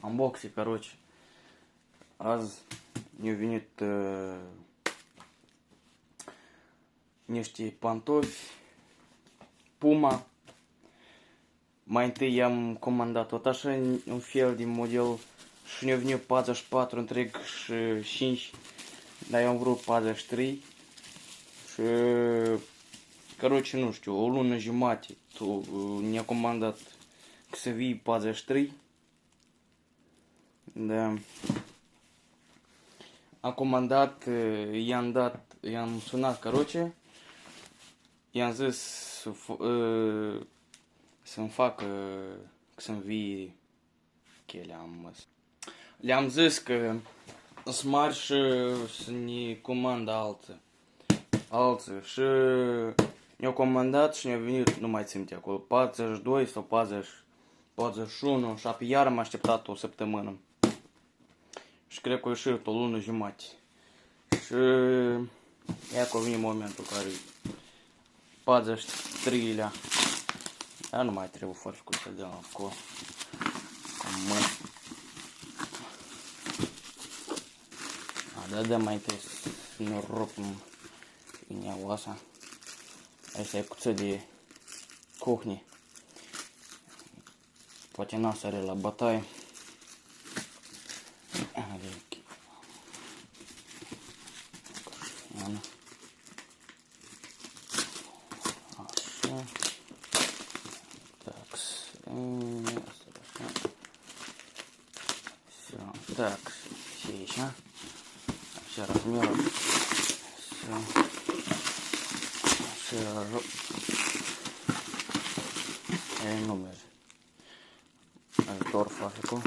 Unboxing, короче. Azi ne-au venit niște pantofi Puma. Mai întâi i-am comandat tot așa un fel de model și ne-au venit 44 întreg și 5, dar eu am vrut 43 și, короче, nu știu, o lună jumate ne-a comandat să vii 43. Da. Am comandat, i-am sunat, короче, i-am zis să-mi facă, să-mi vii le-am zis că sunt mari și să ne comandă alții și ne-au comandat și ne-au venit, nu mai țin minte acolo, 42 sau 40, 41 și apoi iar am așteptat o săptămână. Și cred că a ieșit o lună jumate. Și ia că a venit momentul care 43-lea. Dar nu mai trebuie foarte cu să dăm acolo. Da, mai întâi să ne rupem ineaua asta. Asta e cuțit de cuhnie. Poate n-a sare la bătaie. Așa. Так, все, так, все еще. Все размеры. Все, номер. Торфа такой.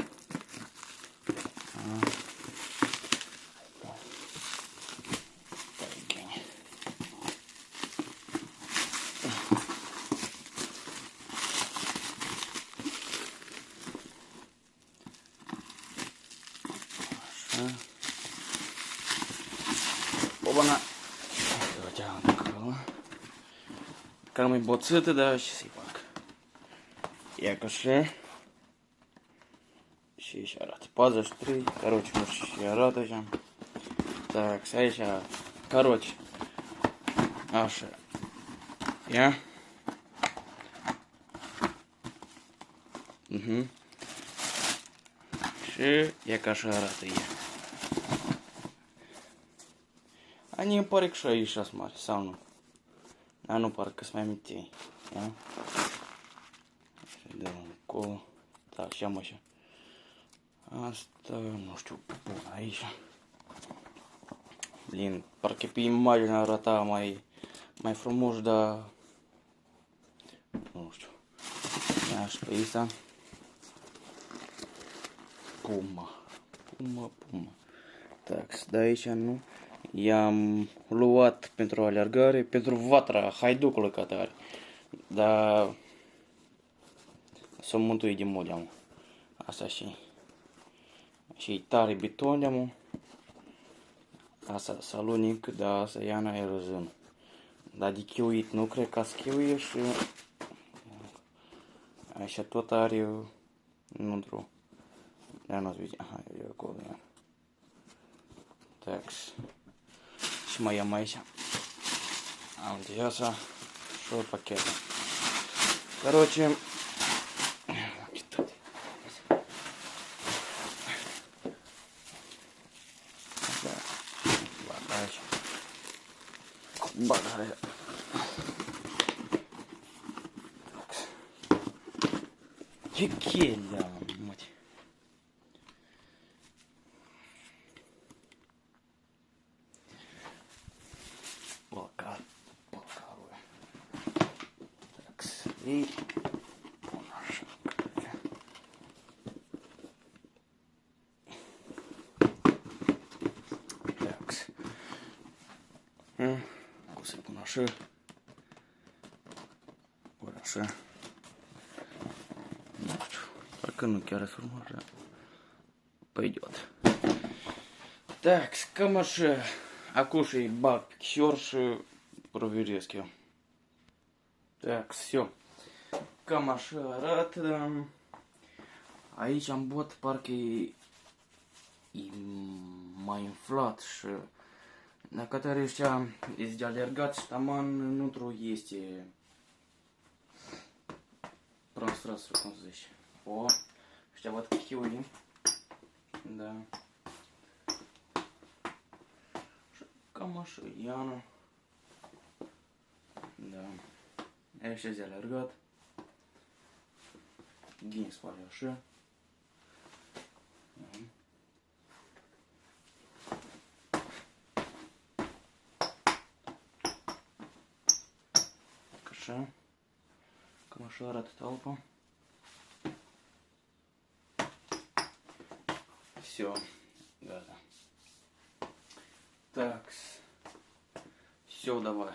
Оба-на! Затягнем такого. Кормить боцити, да, ще сіпак. Якось ще раз. Пазиш 3. Короче, ми ще радуємо. Так, все ще. Короче. Аж. Я. Угу. Și e ca așa arată ea. Они îmi pare că și aici sunt mari, sau nu? Dar nu parcă sunt mai mitei. Ia? Și dăm încolo. Da, și am așa. Asta, nu știu, pun aici. Blin, parcă pe imagine arăta mai frumos, dar nu știu. Ia și pe aici. Puma. Так, de aici nu. I-am luat pentru alergare, pentru vatra haiducului ca tare. Dar s-o mântui de mult, am. Asta și e tare beton, am. Asta salonic, dar asta ia n-ai răzân. Dar de chiuit nu cred că schiuie și așa tot are într-o. Dar nu-ți vede. Aha, e acolo, ia. Так. Și mai am aici. Am de asta și o pachetă. Короче. Bagaj. Ce chelea, măti. И так. Кусок наши. Хорошо. Пока ну chiar сформажа. Пойдет. Так, скамаши. Акуши бак ксерши проверески. Так, все. Cam așa arată. Aici am bot parcă e mai inflat și dacă tare ăștia este de alergat și taman nu este prostransul, cum se zice. O, ăștia văd chiuli. Da. Și cam așa, Iana. Da. Ăștia de alergat. Din spate așa. Așa. Cam așa arată talpa. Все, гада. Так, все, давай,